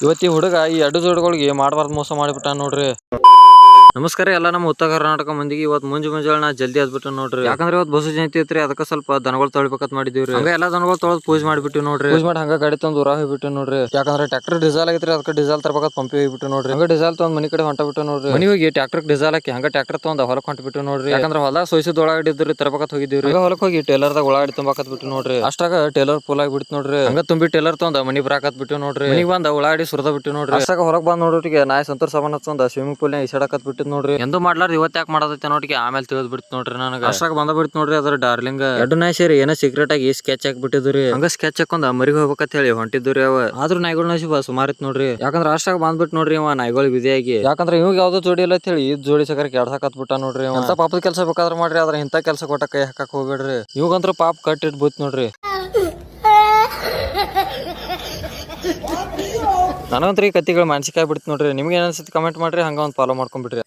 ಇವತ್ತಿ ಹುಡುಗ ಈ ಅಡ್ಡು ಜೋಡುಗಳಿಗೆ ಮಾಡಬಾರ್ದು ಮೋಸ ಮಾಡಿಬಿಟ್ಟ ನೋಡ್ರಿ. ನಮಸ್ಕಾರ ಎಲ್ಲ ನಮ್ಮ ಉತ್ತರ ಕರ್ನಾಟಕ ಮಂದಿಗೆ. ಇವತ್ತು ಮುಂಜಾನೆ ನಾ ಜಲ್ದಿ ಆದ್ಬಿಟ್ಟು ನೋಡ್ರಿ, ಯಾಕಂದ್ರೆ ಇವತ್ತು ಬಸು ಜಯಂತಿ ಐತ್ರಿ. ಅದಕ್ಕೆ ಸ್ವಲ್ಪ ದನಗಳು ತೊಳಿಬೇಕಂತ ಮಾಡಿದೀವ್ರಿ. ಹಂಗ ಎಲ್ಲಾ ದನಗಳು ತೊಳೆದು ಪೂಜೆ ಮಾಡಿಬಿಟ್ಟು ನೋಡ್ರಿ. ಪೂಜೆ ಮಾಡಿ ಹಂಗ ಗಾಡಿ ತಂದು ಊರ ಹೋಗ್ಬಿಟ್ಟು ನೋಡ್ರಿ. ಯಾಕಂದ್ರೆ ಟ್ರ್ಯಾಕ್ಟರ್ ಡೀಸೆಲ್ ಆಗೈತ್ರಿ, ಅದಕ್ಕೆ ಡೀಸೆಲ್ ತರಬೇಕಂತ ಪಂಪಿ ಹೋಗ್ಬಿಟ್ಟು ನೋಡ್ರಿ. ಹಂಗ ಡೀಸೆಲ್ ತಗೊಂಡ್ ಮನಿ ಕಡೆ ಹೊಂಟಬಿಟ್ಟು ನೋಡ್ರಿ. ಮನಿ ಹೋಗಿ ಟ್ರ್ಯಾಕ್ಟರ್ ಡೀಸೆಲ್ ಹಾಕಿ ಹಂಗ ಟ್ರ್ಯಾಕ್ಟರ್ ತಗೊಂಡ್ ಹೊಲಕ್ ಹೊಂಟಬಿಟ್ಟು ನೋಡ್ರಿ. ಯಾಕಂದ್ರೆ ಹೊಲ ಸೋಯಿಸಿದ ಒಳಗಡಿದ್ರಿ ತರಬೇಕಂತ ಹೋಗಿದ್ದೀವ್ರಿ. ಹೊಲಕ್ ಹೋಗಿ ಟೇಲರ್ದಾಗ ಒಳಗಡಿ ತುಂಬಾಕತ್ ಬಿಟ್ಟು ನೋಡ್ರಿ. ಅಷ್ಟಾಗ ಟೇಲರ್ ಫುಲ್ ಆಗಿಬಿಟ್ಟು ನೋಡ್ರಿ. ಹಂಗ ತುಂಬಿ ಟೇಲರ್ ತಗೊಂಡ್ ಮನಿ ಬರಾಕತ್ ಬಿಟ್ಟು ನೋಡ್ರಿ. ಮನಿಗ್ ಬಂದ ಒಳಗಡಿ ಸುರದ ಬಿಟ್ಟು ನೋಡ್ರಿ. ಅಷ್ಟಾಗ ಹೊರಗ್ ಬಂದ್ ನೋಡ್ರಿಗೆ ನಾಯಿ ಸಂತೂರ್ ಸಾಮಾನ್ ಹಚ್ಚೊಂದ ಸ್ವಿಮ್ಮಿಂಗ್ ಪೂಲ್ ನ ಇಸಾಡಕತ್ ಬಿಟ್ಟು ನೋಡ್ರಿ. ಎಂದು ಮಾಡ್ಲಾರ ಇವತ್ತು ಯಾಕೆ ಮಾಡದೈತೆ ನೋಡಿಗೆ ಆಮೇಲೆ ತಿಳಿದ್ ಬಿಡ್ತು ನೋಡ್ರಿ. ನನಗೆ ಅಷ್ಟಾಗ ಬಂದ ಬಿಡ್ತು ನೋಡ್ರಿ ಅದ್ರ ಡಾರ್ಲಿಂಗ್. ಎರಡು ನಾಯಿ ಸೇರಿ ಏನೋ ಸೀಕ್ರೆಟ್ ಆಗಿ ಸ್ಕೆಚ್ ಹಾಕ್ಬಿಟ್ಟಿದ್ರಿ. ಹಂಗ ಸ್ಕೆಚ್ ಹಾಕೊಂಡ್ ಮರಿಗೆ ಹೋಗ್ಬೇಕಂತ ಹೇಳಿ ಹೊಂಟಿದ್ರಿ. ಅವ ಆದ್ರೂ ನಾಯಿಗಳ ನಶೀಬ ಸುಮಾರಿತ್ ನೋಡ್ರಿ. ಯಾಕಂದ್ರೆ ಅಷ್ಟಾಗ ಬಂದ್ಬಿಟ್ಟು ನೋಡ್ರಿ ಅವ ನಾಯಿಗಳು ಬಿದಿಯಾಗಿ. ಯಾಕಂದ್ರೆ ಇವಾಗ ಯಾವ್ದೋ ಜೋಡಿ ಇಲ್ಲ ಅಂತ ಹೇಳಿ ಇದ್ ಜೋಡಿ ಸಕರ ಕೆಡ್ಸಾಕತ್ ಬಿಟ್ಟ ನೋಡ್ರಿ. ಅಂತ ಪಾಪದ ಕೆಲಸ ಬೇಕಾದ್ರೆ ಮಾಡ್ರಿ, ಆದ್ರೆ ಇಂತ ಕೆಲಸ ಕೊಟ್ಟ ಕೈ ಹಾಕಕ್ ಹೋಗ್ಬೇಡ್ರಿ. ಇವಾಗಂತ್ರ ಪಾಪ ಕಟ್ಟಿಟ್ ಬೂತ್ ನೋಡ್ರಿ. ನನಗಂತ್ರ ಈ ಕತ್ತಿಗಳು ಮಾನಸಿಕ ಆಗ್ಬಿಡ್ತು ನೋಡ್ರಿ. ನಿಮ್ಗೆ ಏನ್ ಅನ್ಸುತ್ತೆ ಕಮೆಂಟ್ ಮಾಡ್ರಿ, ಹಂಗ ಒಂದು ಫಾಲೋ ಮಾಡ್ಕೊಂಡ್ಬಿಡ್ರಿ.